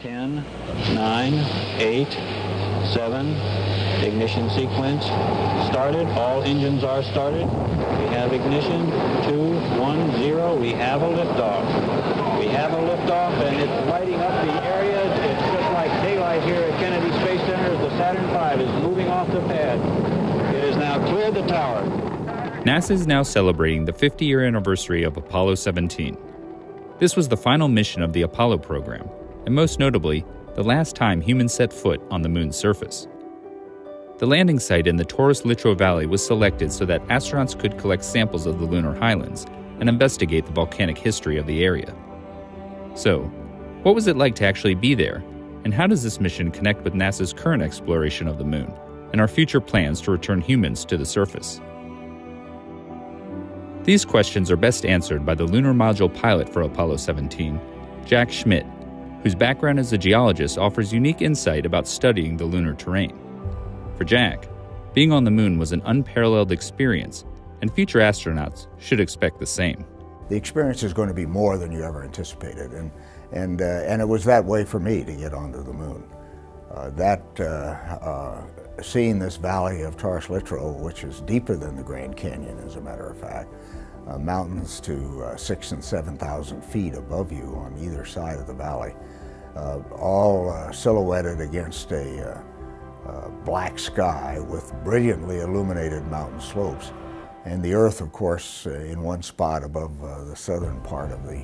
10, 9, 8, 7, ignition sequence started. All engines are started. We have ignition, 2, 1, 0. We have a liftoff. We have a liftoff, and it's lighting up the area. It's just like daylight here at Kennedy Space Center as the Saturn V is moving off the pad. It has now cleared the tower. NASA is now celebrating the 50-year anniversary of Apollo 17. This was the final mission of the Apollo program, and most notably, the last time humans set foot on the moon's surface. The landing site in the Taurus-Littrow Valley was selected so that astronauts could collect samples of the lunar highlands and investigate the volcanic history of the area. So, what was it like to actually be there, and how does this mission connect with NASA's current exploration of the moon and our future plans to return humans to the surface? These questions are best answered by the lunar module pilot for Apollo 17, Jack Schmitt, whose background as a geologist offers unique insight about studying the lunar terrain. For Jack, being on the moon was an unparalleled experience, and future astronauts should expect the same. The experience is going to be more than you ever anticipated, and it was that way for me to get onto the moon. Seeing this valley of Taurus-Littrow, which is deeper than the Grand Canyon, as a matter of fact, mountains to 6,000 and 7,000 feet above you on either side of the valley, all silhouetted against a black sky with brilliantly illuminated mountain slopes, and the Earth, of course, in one spot above the southern part of the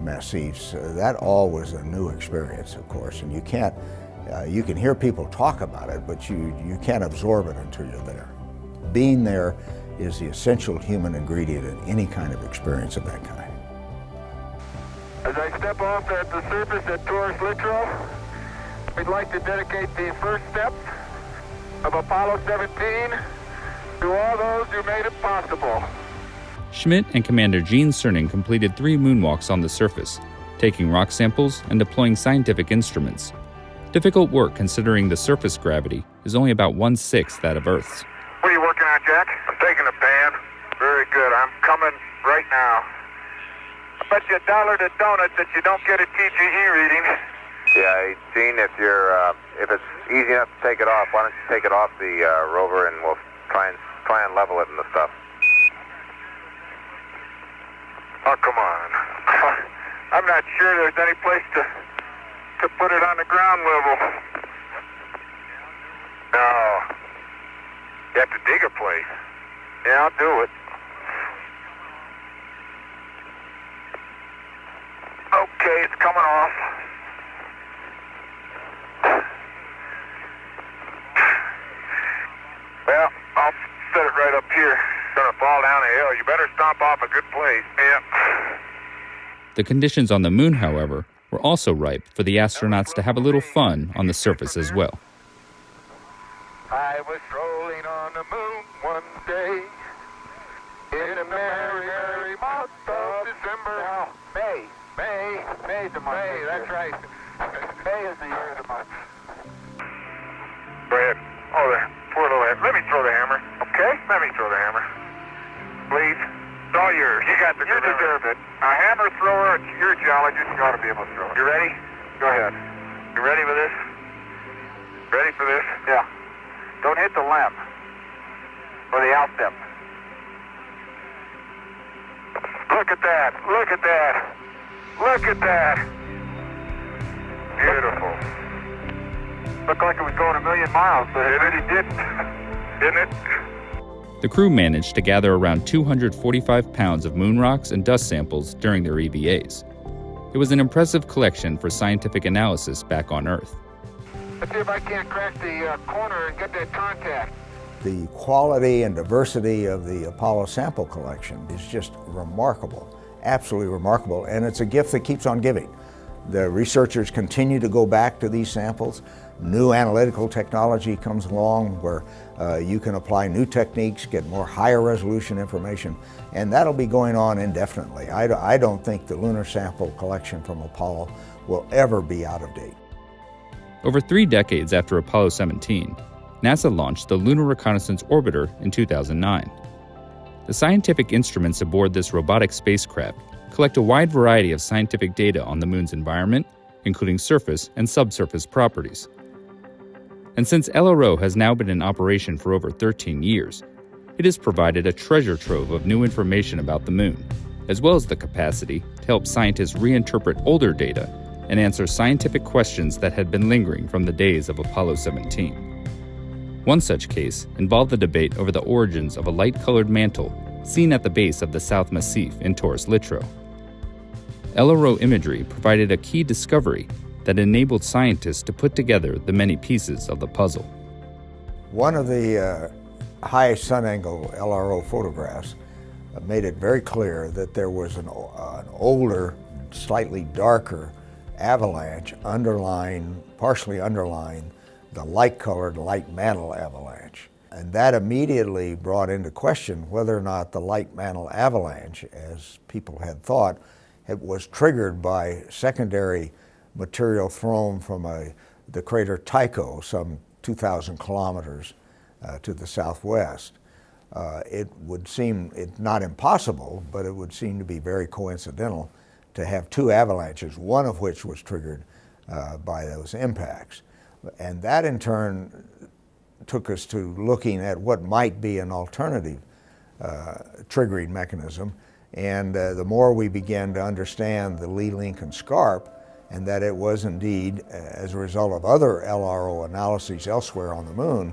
massifs. That all was a new experience, of course, and you can hear people talk about it, but you can't absorb it until you're there. Being there is the essential human ingredient in any kind of experience of that kind. As I step off at the surface at Taurus-Littrow, we'd like to dedicate the first steps of Apollo 17 to all those who made it possible. Schmitt and Commander Gene Cernan completed 3 moonwalks on the surface, taking rock samples and deploying scientific instruments. Difficult work considering the surface gravity is only about 1/6 that of Earth's. What are you working on, Jack? I'm taking a pan. Very good. I'm coming right now. I bet you $1 to donuts that you don't get a TGE reading. Yeah, Gene, if it's easy enough to take it off, why don't you take it off the rover and we'll try and level it and the stuff. Oh, come on. I'm not sure there's any place to put it on the ground level. No. You have to dig a place. Yeah, I'll do it. Okay, it's coming off. Well, I'll set it right up here. It's gonna fall down a hill. You better stomp off a good place. Yep. The conditions on the moon, however, were also ripe for the astronauts to have a little fun on the surface as well. I was strolling on the moon one day in a merry, merry month of December. No, May's the month. May, that's right. May is the year of the month. Go ahead. Oh, there. Poor little head. Let me throw the hammer, okay? Let me throw the hammer. Please. It's all yours. You got the You deserve it. A hammer thrower, you're a geologist, you ought to be able to throw it. You ready? Go ahead. You ready for this? Ready for this? Yeah. Don't hit the lamp. Or the outstep. Look at that. Look at that. Look at that. Beautiful. Looked like it was going 1,000,000 miles, but it really didn't. Didn't it? The crew managed to gather around 245 pounds of moon rocks and dust samples during their EVAs. It was an impressive collection for scientific analysis back on Earth. Let's see if I can't crack the corner and get that contact. The quality and diversity of the Apollo sample collection is just remarkable, absolutely remarkable, and it's a gift that keeps on giving. The researchers continue to go back to these samples. New analytical technology comes along where you can apply new techniques, get more higher resolution information, and that'll be going on indefinitely. I don't think the lunar sample collection from Apollo will ever be out of date. Over 3 decades after Apollo 17, NASA launched the Lunar Reconnaissance Orbiter in 2009. The scientific instruments aboard this robotic spacecraft collect a wide variety of scientific data on the moon's environment, including surface and subsurface properties. And since LRO has now been in operation for over 13 years, it has provided a treasure trove of new information about the Moon, as well as the capacity to help scientists reinterpret older data and answer scientific questions that had been lingering from the days of Apollo 17. One such case involved the debate over the origins of a light-colored mantle seen at the base of the South Massif in Taurus Littrow. LRO imagery provided a key discovery that enabled scientists to put together the many pieces of the puzzle. One of the high sun-angle LRO photographs made it very clear that there was an older, slightly darker avalanche partially underlying the light-colored light mantle avalanche. And that immediately brought into question whether or not the light mantle avalanche, as people had thought, it was triggered by secondary material thrown from the crater Tycho, some 2,000 kilometers to the southwest. It would seem, not impossible, but it would seem to be very coincidental to have two avalanches, one of which was triggered by those impacts. And that in turn took us to looking at what might be an alternative triggering mechanism. And the more we began to understand the Lee-Lincoln Scarp, and that it was indeed, as a result of other LRO analyses elsewhere on the Moon,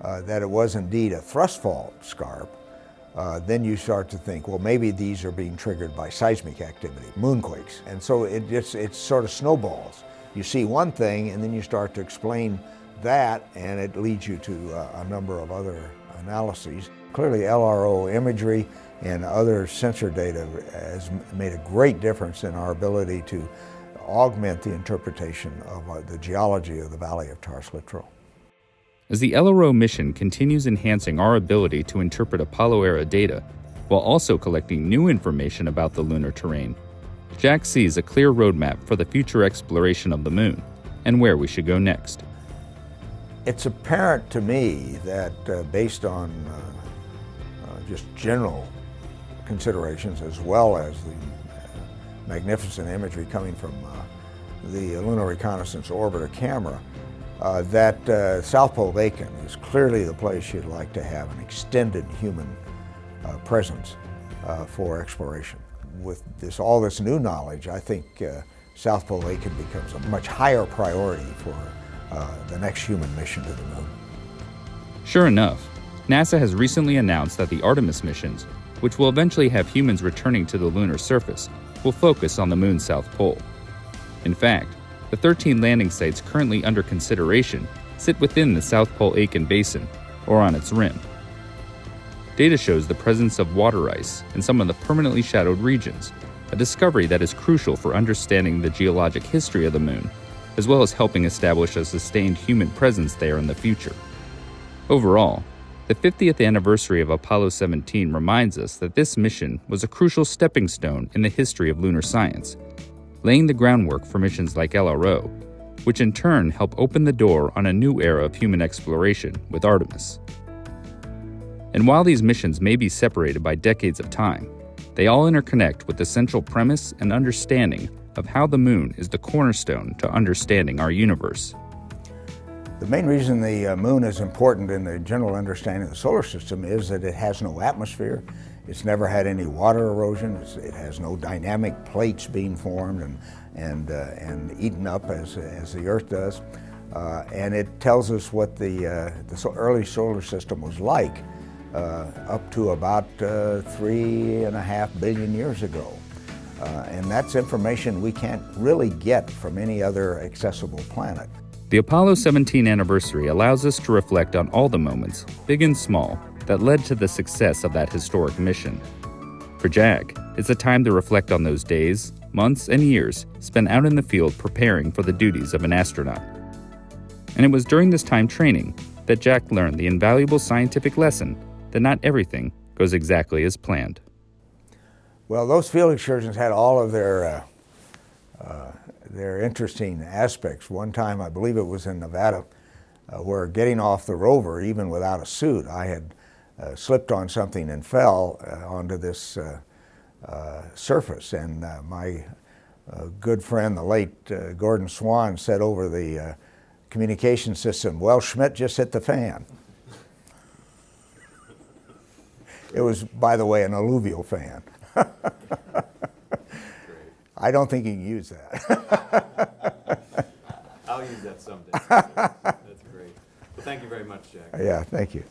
that it was indeed a thrust fault scarp, then you start to think, well, maybe these are being triggered by seismic activity, moonquakes. And so it sort of snowballs. You see one thing, and then you start to explain that, and it leads you to a number of other analyses. Clearly, LRO imagery and other sensor data has made a great difference in our ability to augment the interpretation of the geology of the Valley of Taurus Littrow. As the LRO mission continues enhancing our ability to interpret Apollo-era data, while also collecting new information about the lunar terrain, Jack sees a clear roadmap for the future exploration of the Moon and where we should go next. It's apparent to me that based on just general considerations, as well as the magnificent imagery coming from the Lunar Reconnaissance Orbiter camera, that South Pole Aiken is clearly the place you'd like to have an extended human presence for exploration. With all this new knowledge, I think South Pole Aiken becomes a much higher priority for the next human mission to the Moon. Sure enough, NASA has recently announced that the Artemis missions, which will eventually have humans returning to the lunar surface, will focus on the Moon's south pole. In fact, the 13 landing sites currently under consideration sit within the South Pole Aiken Basin, or on its rim. Data shows the presence of water ice in some of the permanently shadowed regions, a discovery that is crucial for understanding the geologic history of the Moon, as well as helping establish a sustained human presence there in the future. Overall, the 50th anniversary of Apollo 17 reminds us that this mission was a crucial stepping stone in the history of lunar science, laying the groundwork for missions like LRO, which in turn help open the door on a new era of human exploration with Artemis. And while these missions may be separated by decades of time, they all interconnect with the central premise and understanding of how the Moon is the cornerstone to understanding our universe. The main reason the Moon is important in the general understanding of the solar system is that it has no atmosphere. It's never had any water erosion. It has no dynamic plates being formed and eaten up as the Earth does. And it tells us what the early solar system was like up to about 3.5 billion years ago. And that's information we can't really get from any other accessible planet. The Apollo 17 anniversary allows us to reflect on all the moments, big and small, that led to the success of that historic mission. For Jack, it's a time to reflect on those days, months, and years spent out in the field preparing for the duties of an astronaut. And it was during this time training that Jack learned the invaluable scientific lesson that not everything goes exactly as planned. Well, those field excursions had all of their interesting aspects. One time, I believe it was in Nevada, where getting off the rover, even without a suit, I had slipped on something and fell onto this surface, and my a good friend, the late Gordon Swan, said over the communication system, well, Schmitt just hit the fan. It was, by the way, an alluvial fan. I don't think you can use that. I'll use that someday. That's great. Well, thank you very much, Jack. Yeah, thank you.